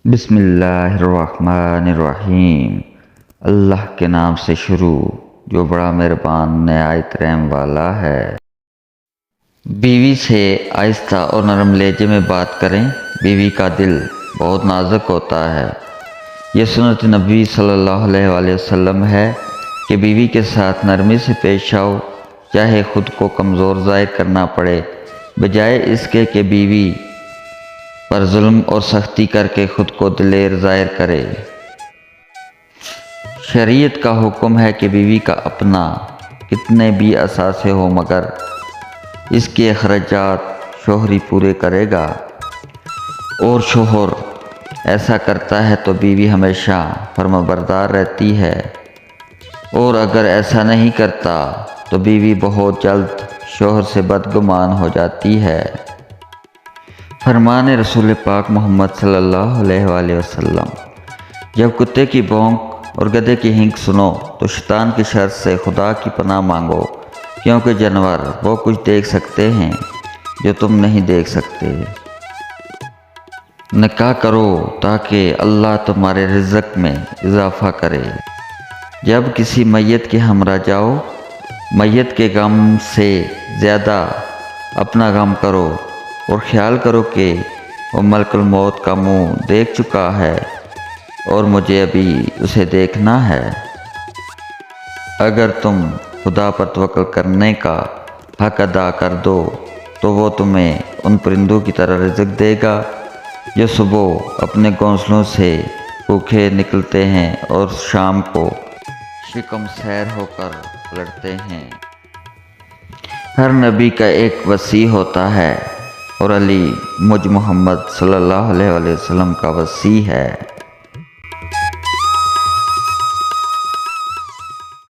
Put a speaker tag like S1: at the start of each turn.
S1: بسم اللہ الرحمن الرحیم۔ اللہ کے نام سے شروع جو بڑا مہربان نہایت رحم والا ہے۔ بیوی سے آہستہ اور نرم لہجے میں بات کریں۔ بیوی کا دل بہت نازک ہوتا ہے۔ یہ سنت نبی صلی اللہ علیہ وآلہ وسلم ہے کہ بیوی کے ساتھ نرمی سے پیش آؤ، چاہے خود کو کمزور ظاہر کرنا پڑے، بجائے اس کے کہ بیوی پر ظلم اور سختی کر کے خود کو دلیر ظاہر کرے۔ شریعت کا حکم ہے کہ بیوی کا اپنا کتنے بھی اثاثے ہو مگر اس کے اخراجات شوہر ہی پورے کرے گا، اور شوہر ایسا کرتا ہے تو بیوی ہمیشہ فرمانبردار رہتی ہے، اور اگر ایسا نہیں کرتا تو بیوی بہت جلد شوہر سے بدگمان ہو جاتی ہے۔ فرمان رسول پاک محمد صلی اللہ علیہ وآلہ وسلم، جب کتے کی بھونک اور گدھے کی ہینک سنو تو شیطان کی شر سے خدا کی پناہ مانگو، کیونکہ جانور وہ کچھ دیکھ سکتے ہیں جو تم نہیں دیکھ سکتے۔ نکاح کرو تاکہ اللہ تمہارے رزق میں اضافہ کرے۔ جب کسی میت کے ہمراہ جاؤ، میت کے غم سے زیادہ اپنا غم کرو اور خیال کرو کہ وہ ملک الموت کا منہ دیکھ چکا ہے اور مجھے ابھی اسے دیکھنا ہے۔ اگر تم خدا پر توکل کرنے کا حق ادا کر دو تو وہ تمہیں ان پرندوں کی طرح رزق دے گا جو صبح اپنے گھونسلوں سے بھوکے نکلتے ہیں اور شام کو شکم سیر ہو کر لڑتے ہیں۔ ہر نبی کا ایک وصی ہوتا ہے اور علی مجھ محمد صلی اللہ علیہ وسلم کا وصی ہے۔